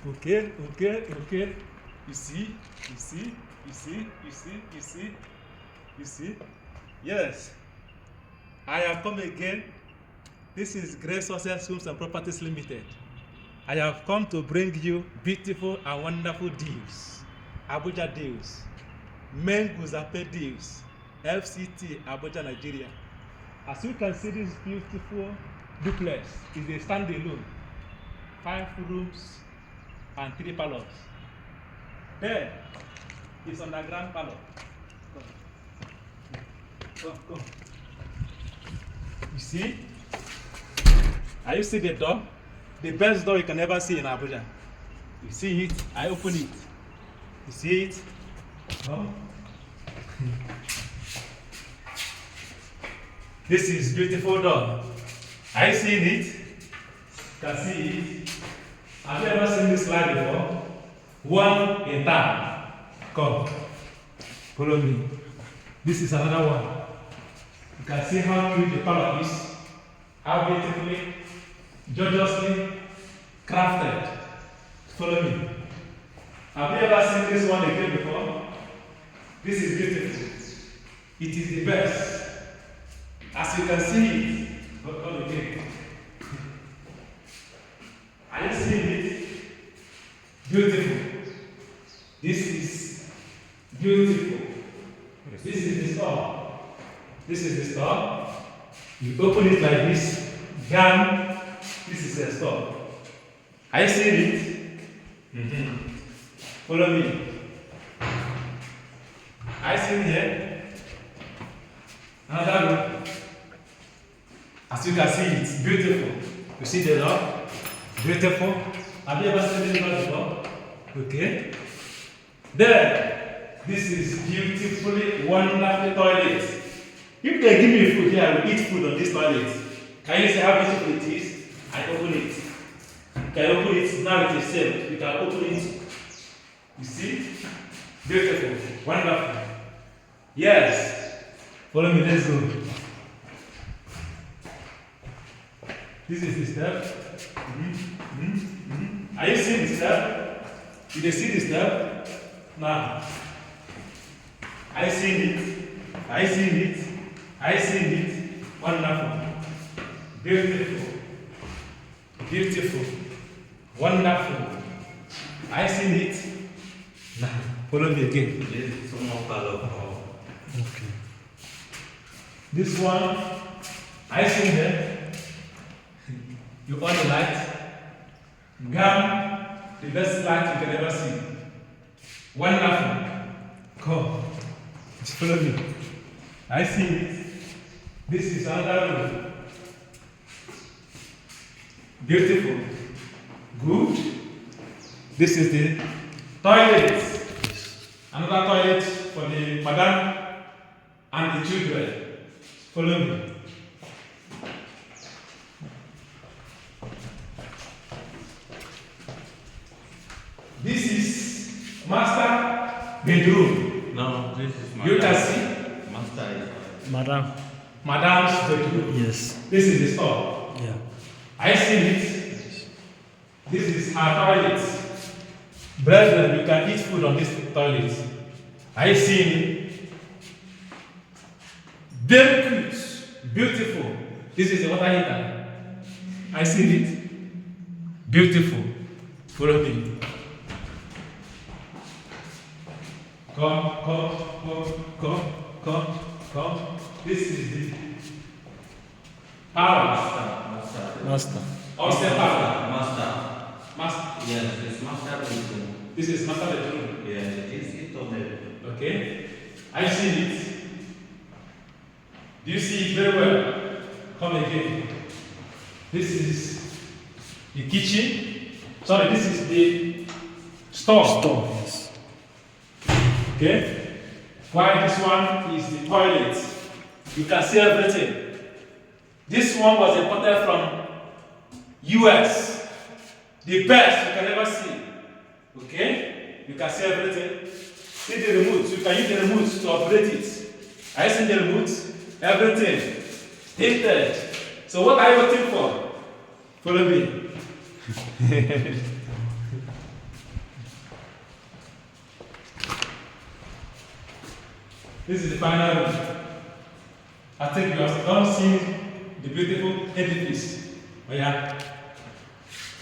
Okay. You see? You see? You see? You see? You see? You see? Yes. I have come again. This is Great Success Homes and Properties Limited. I have come to bring you beautiful and wonderful deals. Abuja deals. Menguzape deals. FCT, Abuja, Nigeria. As you can see, this beautiful duplex is a standalone. 5 rooms and 3 parlors. There is underground parlor. Come. You see? Are you see the door? The best door you can ever see in Abuja. You see it? I open it. You see it? Come. This is beautiful door. Are you seeing it? You can see it. Have you ever seen this slide before? One in town. Come. Follow me. This is another one. You can see how cute the color is. How beautifully, gorgeously crafted. Follow me. Have you ever seen this one again before? This is beautiful. It is the best. As you can see it, come again. Are you seeing it? Beautiful. This is beautiful. This is the store. This is the store. You open it like this. Gam. This is the store. Are you seeing it? Follow me. Are you seeing here? Another room. As you can see, it's beautiful. You see the door? Beautiful. Have you ever seen this door before? Okay. There. This is beautifully wonderful toilet. If they give me food here, I will eat food on this toilet. Can you see how beautiful it is? I open it. You can open it now with yourself. You can open it. You see? Beautiful. Wonderful. Yes. Follow me, let's go. This is the step. Are you seeing the step? Did you see the step? Now. I see it. I see it. I see it. Wonderful. Beautiful. Beautiful. Wonderful. I see it. Now, follow me again. Okay. This one, I see it. You on the light. Gam, the best light you can ever see. Wonderful. Come. Just follow me. I see it. This is another room. Beautiful. Good. This is the toilet. Another toilet for the madam and the children. Follow me. This is master bedroom. No, this is You can see? master. Madam's bedroom. Yes. This is the store. Yeah. I see it. This is her toilet. Brethren, you can eat food on this toilet. I see it. Very cute. Beautiful. This is a water heater. I see it. Beautiful. Follow me. Come. This is the power. Master. Upstairs power. Master. Yes, it's master bedroom. This is master bedroom. Yes, it is it on the. Okay. I see it. Do you see it very well? Come again. This is the kitchen. Sorry, this is the store. Yes. Okay. While this one is the toilet. You can see everything. This one was imported from US. The best you can ever see. Okay? You can see everything. See the remote. You can use the remote to operate it. I see the remote. Everything. Tinted. So what are you waiting for? Follow me. This is the final room. I think you have all seen the beautiful edifice. Oh yeah.